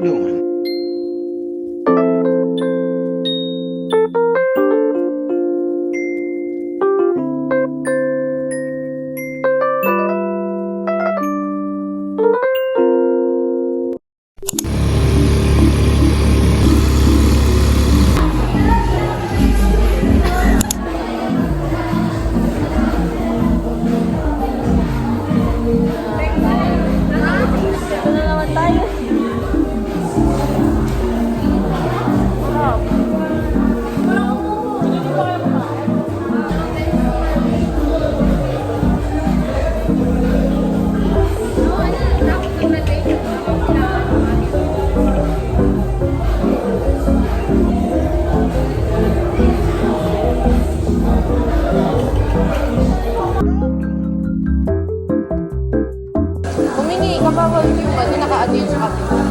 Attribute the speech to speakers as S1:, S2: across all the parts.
S1: doing?
S2: Humingi ka ba yung naka-ano yun sa kapila?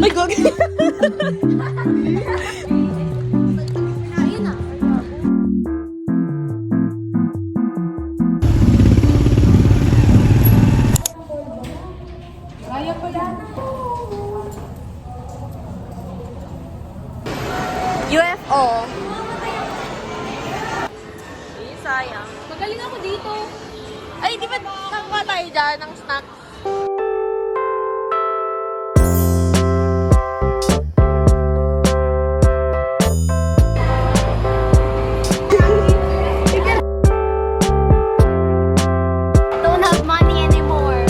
S2: Ay, gagi!
S3: Ayun na.
S2: Kaya ko yan.
S3: UFO.
S2: Sayang.
S3: Magaling ako dito.
S2: Ay, di ba nakakuha tayo dyan ng snack?
S3: Don't have money anymore.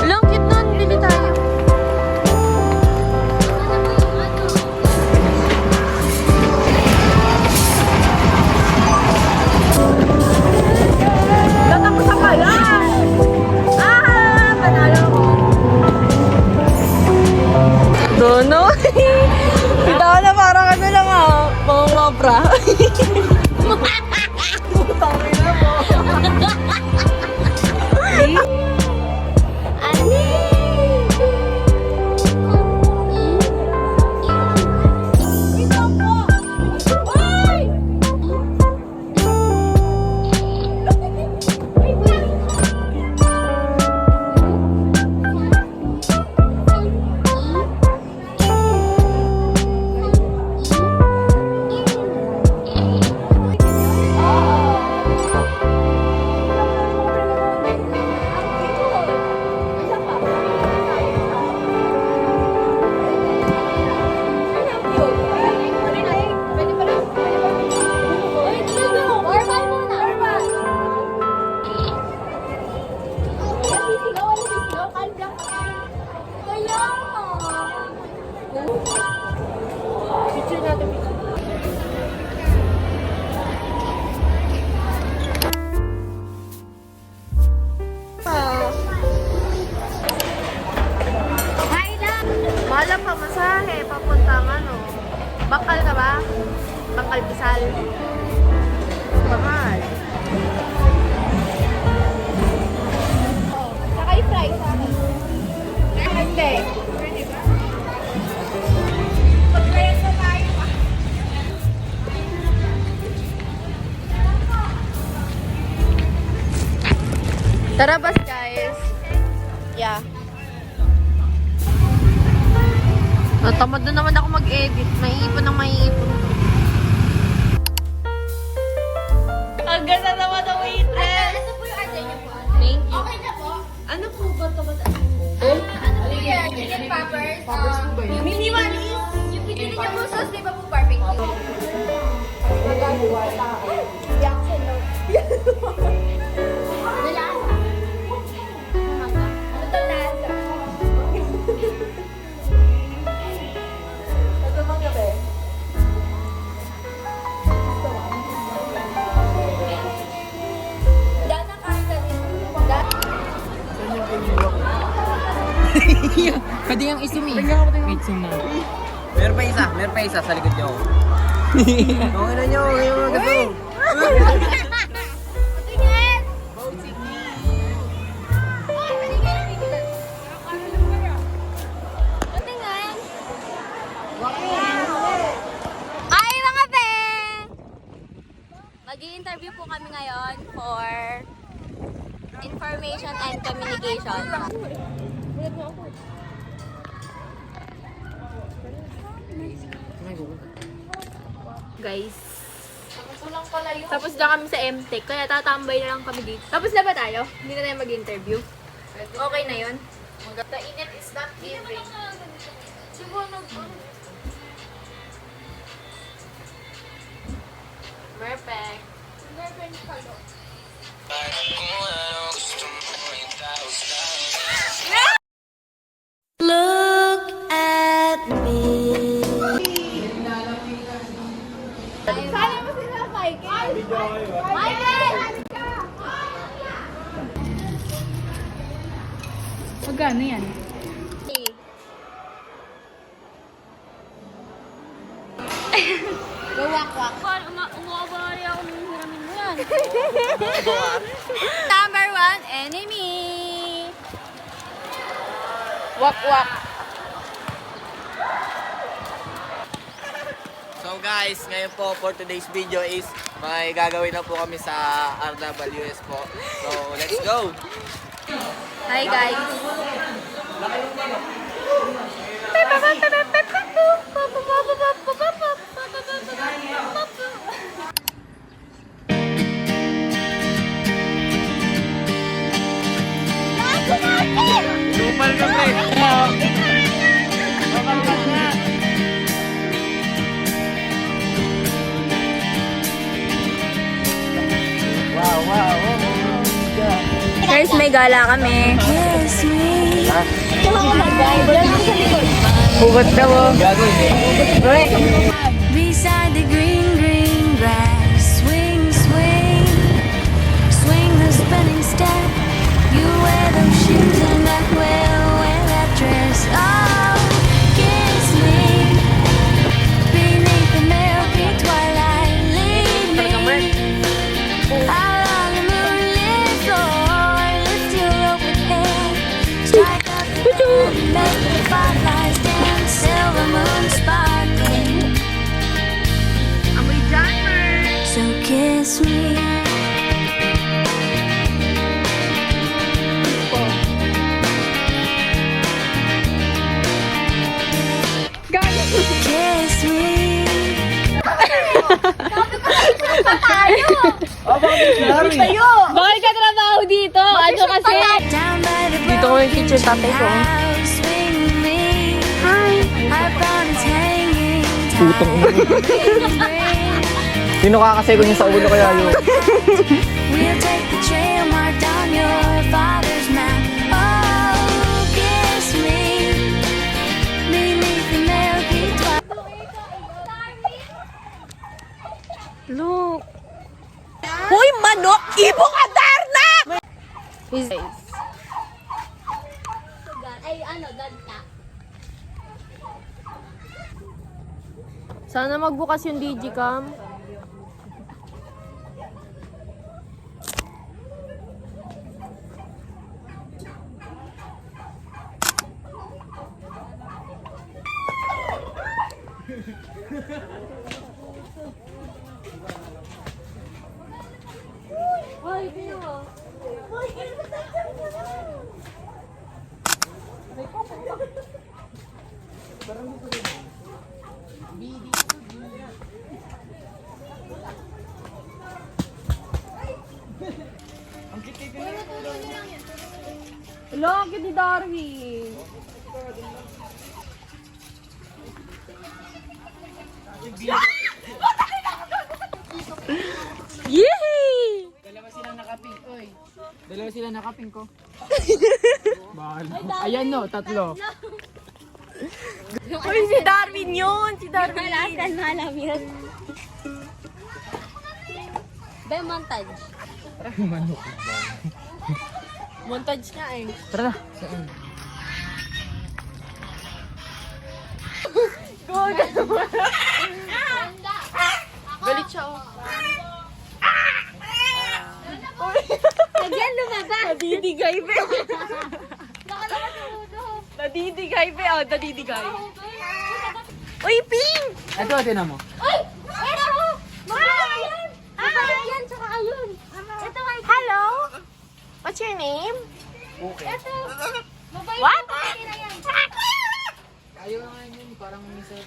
S2: Lang cute nun, bili tayo. Tatapos ako yan! Panalo ko. Dono. Kita ko na parang ano lang mga mabra. Tangin na mo. Picture natin, picture. Mahal ang pamasahe, papuntang ano. Bakal ka ba? Bakal Bisal. Mahal.
S3: Saka i-fry sa akin.
S2: Hindi.
S3: Pag-fry na tayo pa.
S2: Tara bas guys. Yeah. Natamad na naman ako mag-edit. Maiipon ng maiipon. Ang ganda naman ang waitress.
S3: Ito po yung order niyo po.
S2: Thank you.
S3: Okay na po.
S2: Ano po ba ito?
S3: Ano po yan? Chicken poppers. Yung pinili niyo po sauce, di ba po, Barbie?
S1: yung isumi. Wait, suma.
S4: Meron pa isa sa likod niyo. Okay na niyo, yung mga gato.
S3: Tingin! Tingin! Ay, mga be! Mag-i-interview po kami ngayon for information and communication.
S2: Guys. Tapos na kami sa MTech, kaya tatambay na lang kami dito. Tapos na ba tayo? Hindi na tayo mag-interview? Okay na yun? The init is not giving. Perfect.
S3: Look at me. Sana mo sila, Michael. Michael!
S1: Magkano yan?
S3: Gawak-wak. Umabari ako ng hiramin mo yan. Number 1, enemy.
S2: Wak-wak.
S4: So guys, ngayon po for today's video is may gagawin na po kami sa RWS po. So let's go!
S2: Hi guys.
S4: Supal ka pre!
S2: Guys, may gala kami.
S4: Hugot daw oh!
S5: Beside the green, green grass, swing, swing, swing the spinning step. You wear those shoes and I will wear that dress. Oh, kiss me beneath the milky twilight. Lead me out on the moonlit floor. Lift your open hand, strike up the moon, make the fireflies dance, silver moon sparkling. So kiss me. Kiss me.
S2: Bakit ka trabaho dito? Ano kasi?
S5: Down by the
S2: Dito ko yung teacher tatay ko.
S5: house, swing me. Hi. Our bond is hanging.
S4: Putong Sino kakasego niya sa ulo kaya yun?
S5: We'll take the trail marked on your father's map. Oh, kiss me beneath the milky twilight.
S2: Look. Hoy, manok! Ibo ka, Darna!
S3: Ay, ano, danta.
S2: Sana magbukas yung Digicam. Laki ni Darwin. Yay!
S1: Dalawa sila nakaping ko. Ayan no, tatlo.
S2: Uy, si Darwin yun! Si Darwin!
S3: Malasan, malam yun. Be, montage.
S2: Montage nga eh.
S1: Tara na.
S2: Galit siya, oh. Again, lumabas.
S3: Nadidigay, be.
S2: Nakalabas yung ulo.
S3: Nadidigay, be. Oh, nadidigay. Uy, Ping!
S1: Ito, tinan mo.
S2: Uy! Ito! Mabait yan! Mabait yan, tsaka ayun. Ito kay...
S3: Hello? What's your name?
S1: Okay.
S2: Ito. Mabait
S3: What?
S2: yung pati na yan.
S1: Ayaw naman yun, parang minsan.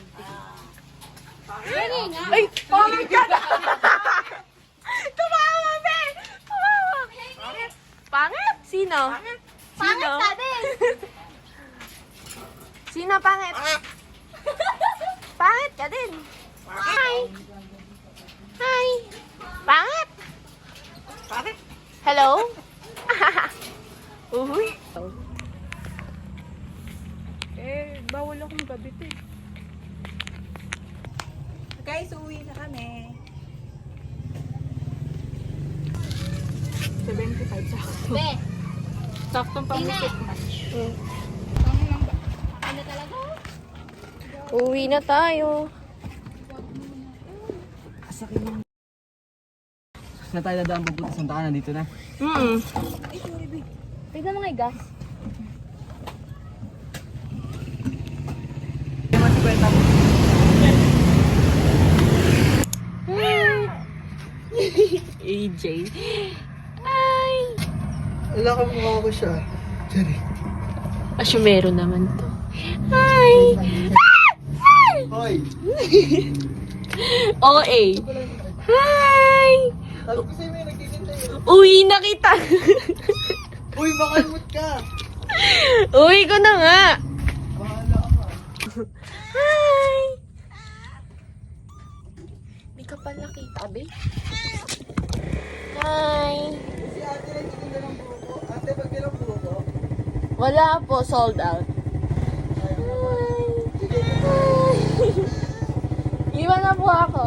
S2: Dali nga.
S3: Ay, pangit ka na! Tumawa, be! Tumawa! Pangit? Sino?
S2: Pangit ka din.
S3: Sino pangit? Pangit ka din. Hi! Hi! Pangit? Pangit? Hello? Uy. Bawal akong gabit eh.
S6: Guys, uwi na kami.
S1: 75 sa
S2: Be,
S1: saktong pang-music match.
S2: ano talaga?
S3: Uwi na tayo.
S1: Na tayo dadaan pupunta sa Santa Ana dito na.
S2: Tignan mo nga yung gas.
S3: AJ. Ay!
S1: Wala ka mukha ko siya. Sorry.
S3: Asyumero naman to. Hi!
S1: Hoy!
S3: OA. Hi!
S1: Sabi ko sa'yo may nagtitinda yun.
S3: Uwi na kita.
S1: Uy, makalmot ka!
S3: Uwi ko na nga.
S1: Bahala ka.
S3: Hi! Di ka pa nakita, be? Hi!
S1: Si ate lang titinda ng buko. Ate, pag ilang buko?
S3: Wala po, sold out. Hi! Hi! Iwan na po ako.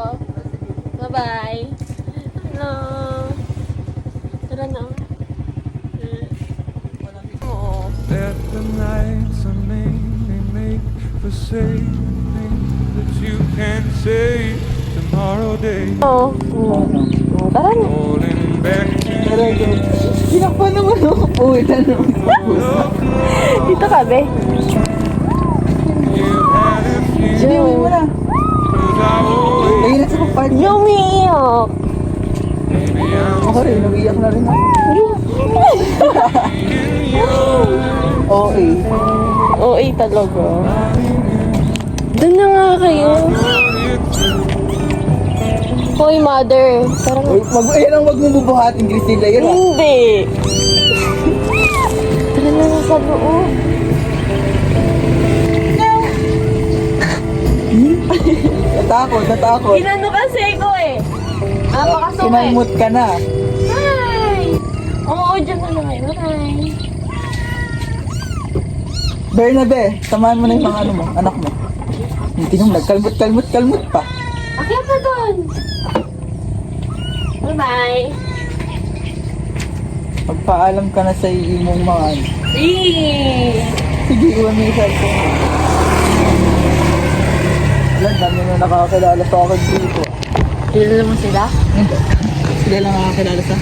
S3: Bye-bye. Hello. Tara na. Oo.
S7: That the nights are mainly made for saying things that you can't say tomorrow day.
S3: Oo. Tara na.
S7: Falling back to
S1: Sinakpan naman ako. Uy, tanong.
S3: Dito ka, be.
S7: you had a few
S1: Siniwin mo na.
S7: 'cause I always
S1: Nahilat sa pagpart.
S3: Yung umiiyak.
S7: maybe I'm
S1: Ako rin, nag-iyak na rin ako. Okay.
S3: OA talaga. Doon na nga kayo. Hoy, mother. Parang
S1: Wag mo bubuhatin, Christine yun ah.
S3: hindi. Tara na nga sa loob.
S1: Natakot.
S3: Ginano kasi ko eh. Napakasungay.
S1: Sinangmut ka na.
S3: Hi! Oo, dyan na lang ngayon. Hi!
S1: Bernabe, samahan mo na yung mga ano mo, anak mo. Hindi nung nagkalmut pa.
S3: Akyat na doon! Bye-bye!
S1: Magpaalam ka na sa imong mga ano.
S3: Eee!
S1: Sige, iwan mo yung cellphone mo. Wala, dami na nakakakilala sa akin dito.
S3: Kilala mo sila?
S1: Sila lang nakakakilala sa...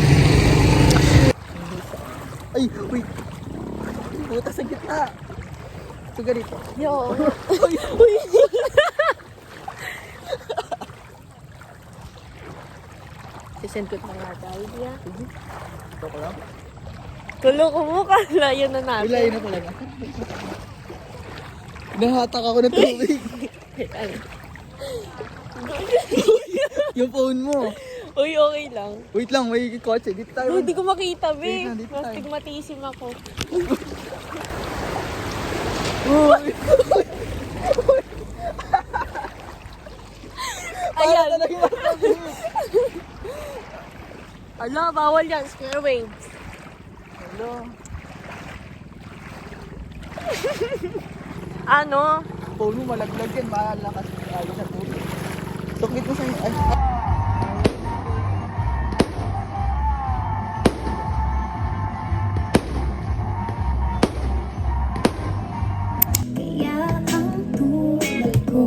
S1: Ay, wait. Puta sa gitna. So, ganito.
S3: Yo! Sisend ko na nga tayo, Dia.
S1: Ito ko lang.
S3: Tulong ko mo, kalayo na natin.
S1: Ilayin na talaga. Nahatak ako ng tubig. Yung phone mo.
S3: Uy, okay lang.
S1: Wait lang, may kotse. Dito tayo.
S3: Uy, hindi ko makita,
S1: Wait
S3: be.
S1: lang, dito tayo.
S3: Mastigmatisim ako. Ayan. Ala, bawal yan. Square waves.
S1: Hello.
S3: Ano?
S1: Phone mo malaglag yan. Malakas. Ayaw sa tubig. Tuklit mo sa...
S5: Kaya ang tulad ko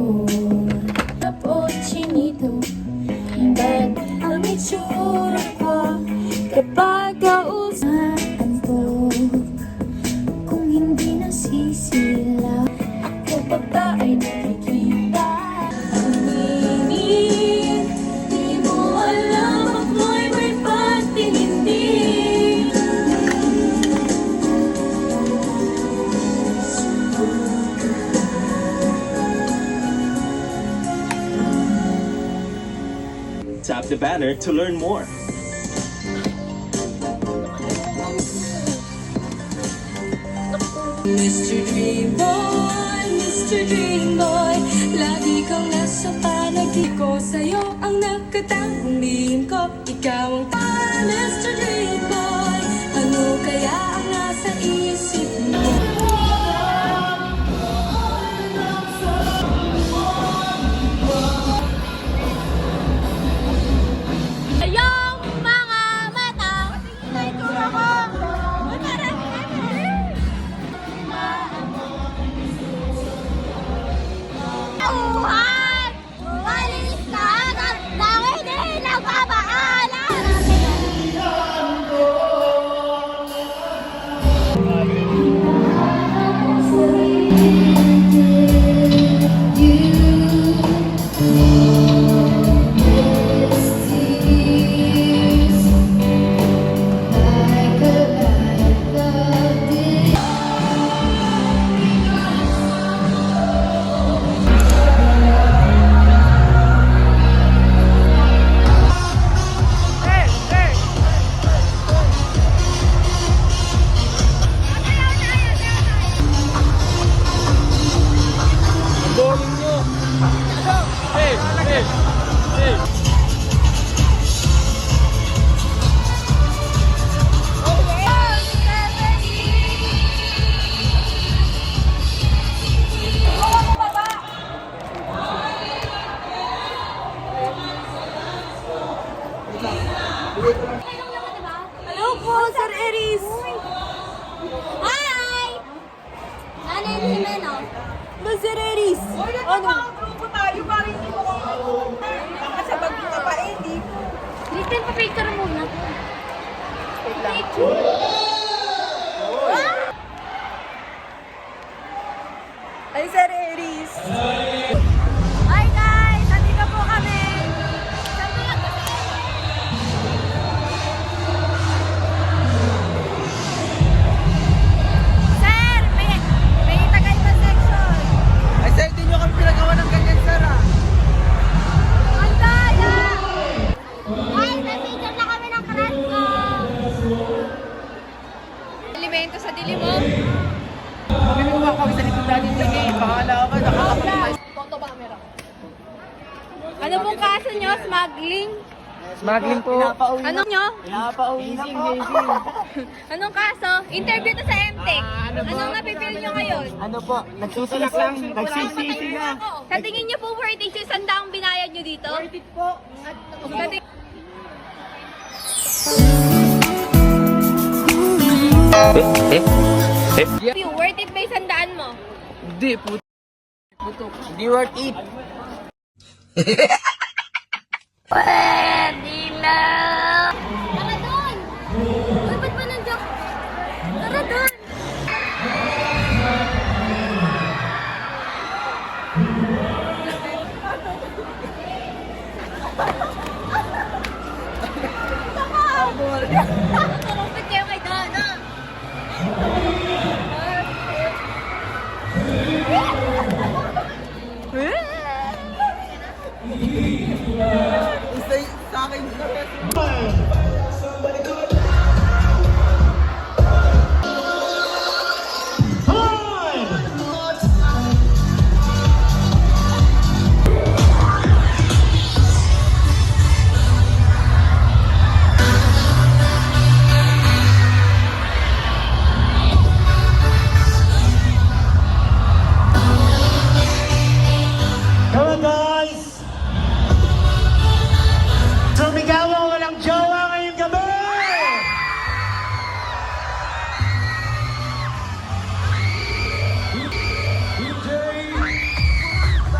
S8: Tap the banner to learn more.
S5: Mr. Dream Boy, Mr. Dream Boy, lagi kang nasa panagip ko. Sa'yo ang nakatangong lihim ko. Ikaw ang Mr. Dream Boy. Ano kaya ang nasa isip mo?
S2: Ayong mga mata! Tingnan ko ako! Uhan! Walis ka agad! Bakit di nagpapaalam? Hello po, Sir Eris! Hi! Nanay Jimeno. Hello, Sir Eris!
S6: Ano? Grupo tayo, parang hindi mo nakasabag ka pa eh, di.
S2: Kristen, pa-picture muna.
S6: Ay, Sir Eris.
S2: Hi guys! Nandito po kami! Sir! May tagay na section!
S1: Ay, sir, hindi nyo kami pinagawa ng ganyan, sir, ah.
S2: Ang daya! Guys, nag-picture na kami ng crush ko! Elemento sa dilim mo.
S1: Kami naman kami sa likod natin din eh. Bahala ka, nakakapag.
S2: Ano pong kaso nyo? Smuggling?
S1: Smuggling po.
S2: Ano nyo?
S1: Pinapauwi na po.
S2: Anong kaso? Interview to sa MTech. Anong napipil nyo ngayon?
S1: Ano po, nagsusulak lang. Nagsisisi na.
S2: Sa tingin nyo po worth it yung sandaang binayad nyo dito? Worth it po. Worth it ba yung sandaan mo?
S1: Hindi po. Hindi worth it.
S2: Pwede na! Tara doon! Uy, ba't ba nandiyan? Tara doon! Turumpit kayo kay Dana!
S1: Sa akin.
S9: Come on, guys! Sumigaw ang walang jowa ngayong gabi!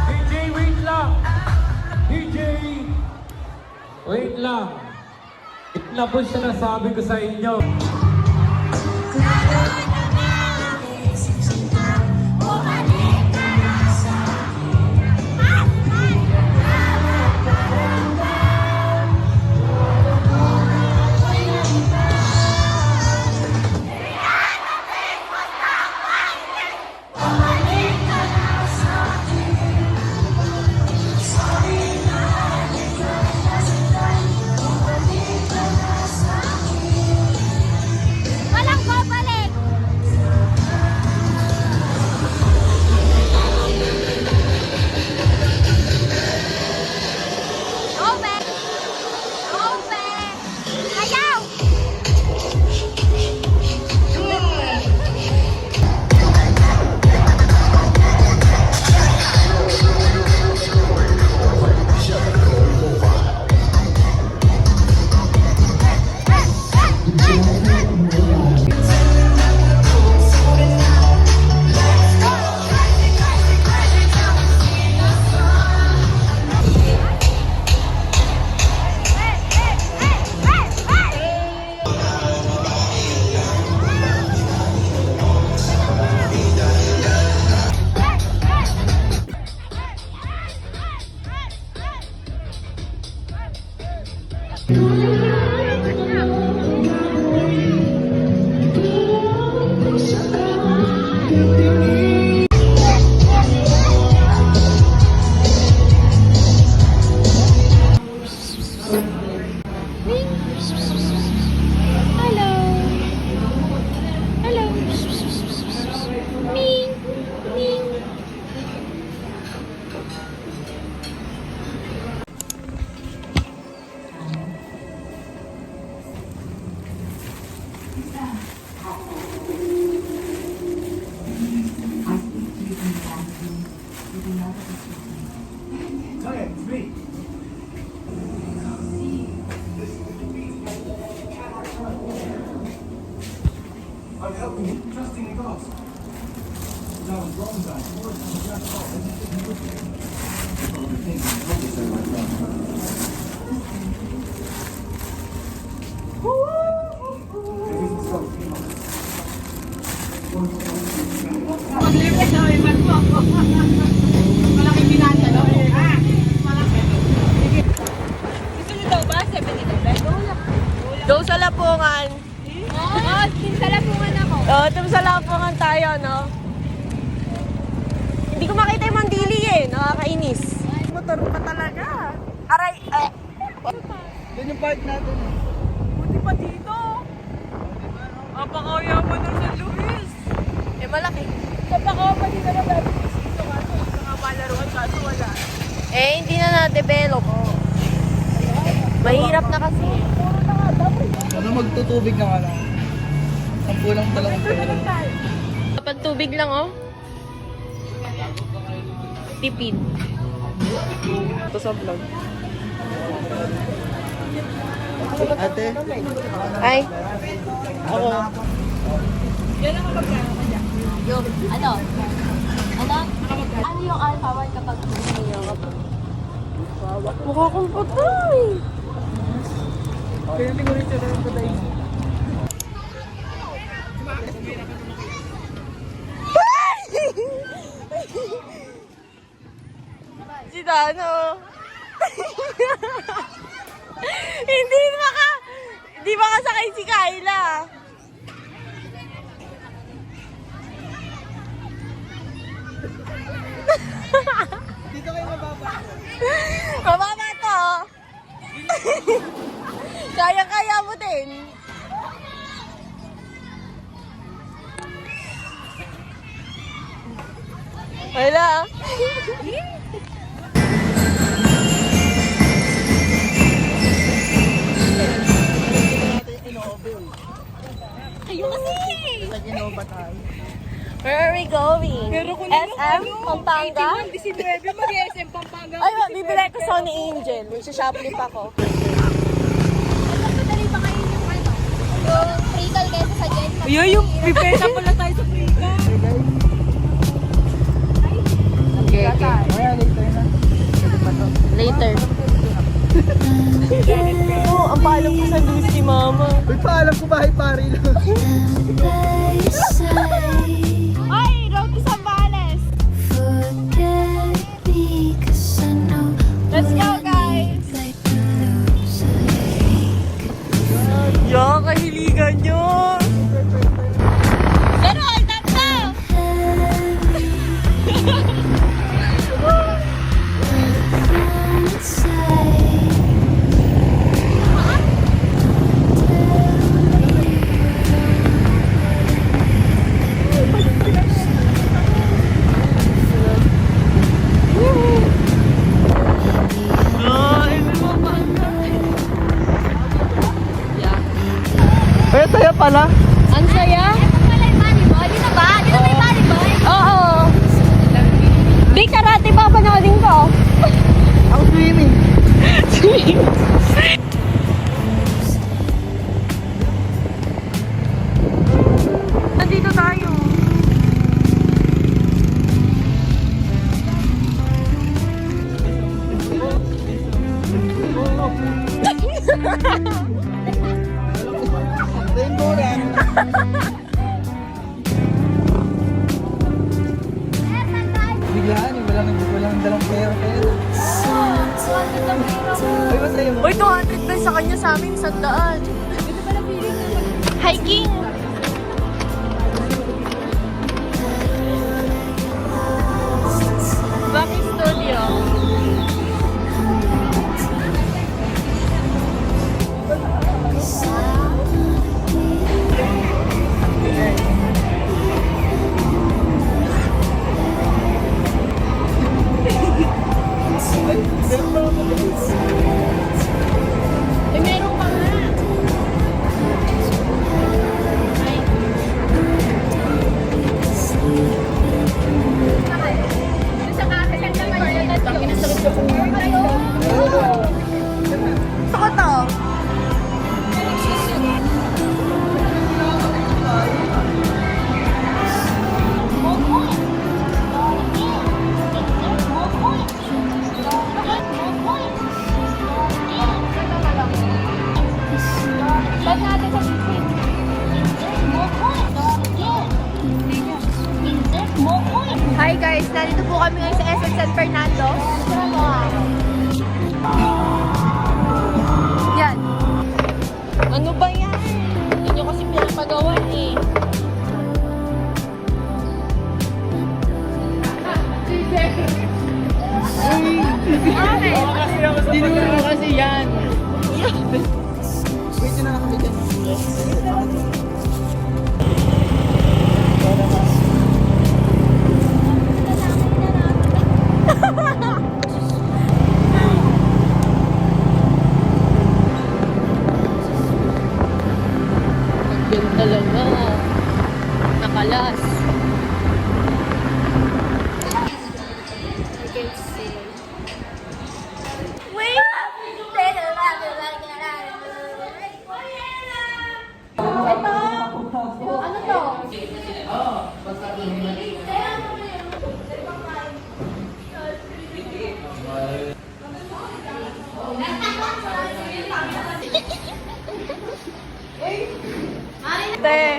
S9: DJ, wait lang! DJ, wait lang! Ito na po sinasabi ko sa inyo.
S6: Gusto niyo daw ba? 7-Eleven?
S8: Go sa Lapungan.
S2: Oo, tinsalapungan ako.
S8: Oo, sa Lapungan tayo, no? Hindi ko makita yung mandili eh. Nakakainis. Motor pa talaga. Aray,
S1: Doon yung park natin.
S6: Buti pa dito. Apakaya mo na sa Luis.
S8: eh malaki.
S6: Apakaya pa dito na baby. Dito nga to. Ito nga palaruan kaso wala.
S8: Eh, hindi na na-develop. Mahirap na kasi.
S1: Ano magtutubig na nga lang. Ang pulang talagang pera.
S8: Kapag tubig lang, oh. Tipid.
S1: Ito sa vlog. Ate,
S8: Ay,
S1: ako.
S2: Yung, ano? Ano yung alpha 1 kapag tumiyo ka po?
S8: mukha kong patay.
S1: Kaya tingnan siya na yung patay.
S8: Si Dano. Hindi makasakay si Kyla.
S1: Dito kayo mababa.
S8: Mababa to. Kaya-kaya mo din. Wala.
S1: Nag-inova tayo.
S8: Where are we going?
S6: Pero kung ano,
S8: SM? Pampanga?
S6: 19, mag-SM Pampanga.
S8: Ay, bibili ko Sony Angel. Magsha-shoplift ako.
S2: Madali pa kayo yung ano? Yung freakal kaysa sa Jen.
S6: Yo, yung pipesa pala tayo sa Frika.
S8: Okay, okay.
S1: Kaya later na.
S8: Later. Oo, ang paalam ko sa Luis ni Mama.
S1: Uy, paalam ko bahay pari lang.
S5: They say,
S8: Ay, road to Zambales.
S5: forget me, 'cause I know
S8: Let's go, guys.
S5: like to lose.
S8: Yo, kahiligan nyo. Pero, hold up na.
S1: Ay, saya pala.
S8: Ang saya.
S2: Ito pala yung money boy. Dito ba? Dito ba yung money boy?
S8: Oo. Big karate pa panoodin ko.
S1: Ang swimming.
S8: Nandito tayo.
S1: Rainbow rin. Biglaan eh, walang dalang pera. Ay, masaya mo.
S8: Uy, 200 pesos sa kanya sa amin, 100. Hiking. Bakit studio? Eh, meron pa nga.
S2: Sa kasa San Fernando. Yan.
S8: Ano ba yan? Hindi nyo kasi pinapagawa eh.
S1: Dinuro mo kasi yan. Wait na lang kami dyan.
S8: Yan talaga. Nakalas. Te.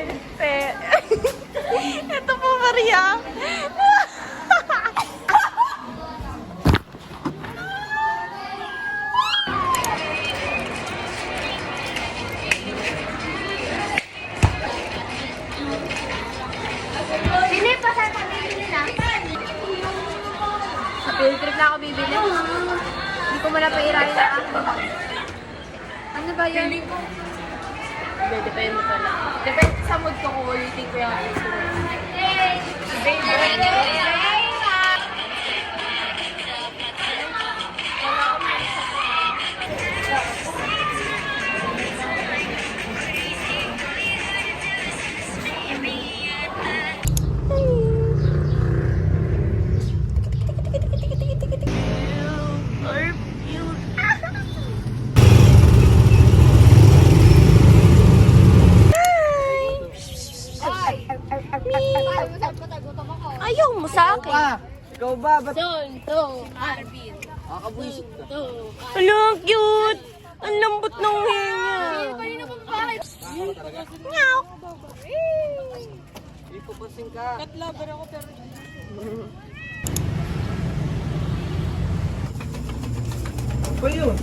S8: Ito po, Maria.
S2: Bili pa saan ka bibili na? Sa field trip na ako bibili. Hindi ko muna pairahin na ako. Ano ba yun?
S8: Hindi, depende pala.
S2: Depende sa mood ko kung ulitin ko yung susunod.
S8: Ayaw mo sa akin.
S1: Ikaw ba? Ba't
S2: Arvin.
S8: Ano, ang cute. Ang lambot ng hinga.
S2: Kanina pa bakit?
S8: Meow.
S1: ipupasin ka? Ano ba yun?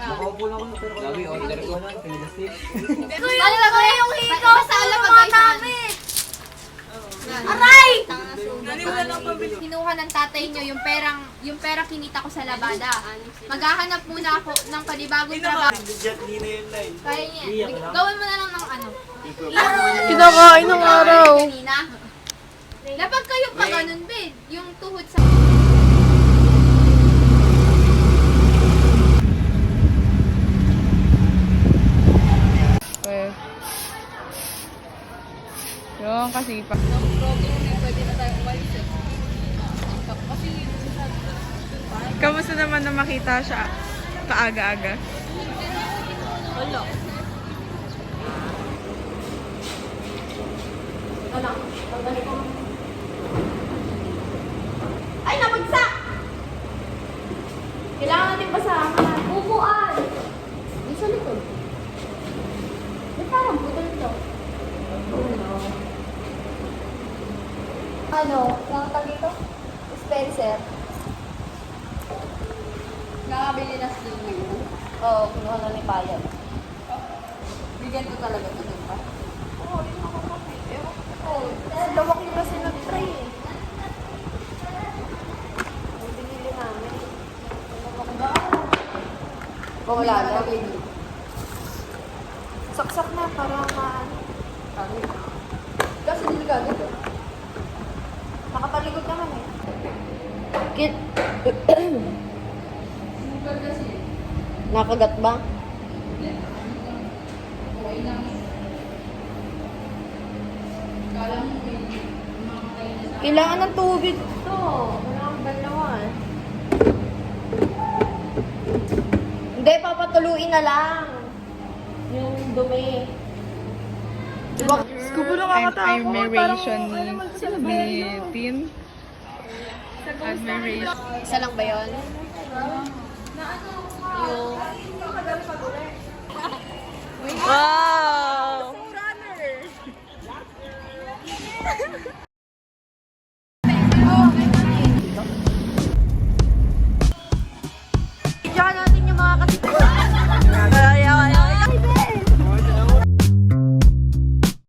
S1: Nakaupo lang ako pero gabi order ko na, pinag-stick.
S2: Ano ba yung hiko? Masala pa guys namin. Aray! Kinuha ng tatay nyo yung perang kinita ko sa labada. Maghahanap muna ako ng panibagong trabaho. Kaya niya. Gawin mo na lang ng ano.
S8: Kinakain ng araw.
S2: Kanina. Lapag kayo pa ganun, babe. Yung tuhod sa...
S6: Yung kasi pa. Kamusta naman na makita siya kaaga-aga?
S8: Wala.
S2: Ay, nabagsak! Kailangan natin basahan. Upuan! Yung sa likod. May parang putol ito. Ano? Ang tag ito? Spencer. Nakabili na sila ngayon.
S8: Oo, kinuha na ni Payan.
S2: Bigyan ko talaga ito din pa.
S8: Oo, yun ako kapit. Ewan ko. Lawak yung kasi nag-try eh. Ang binili namin.
S2: O wala na.
S8: Saksak na para maano.
S2: Kasi delikado ito.
S8: Nakatalikod naman eh. Kit. Nakagat ba? Kailangan ng tubig to. Wala kang galawan. Hindi, papatuluin na lang. Yung dumi. Diba?
S6: Skupo admiration ni Tin. Admiration.
S2: Isa lang ba yun?
S8: Yung... Wow!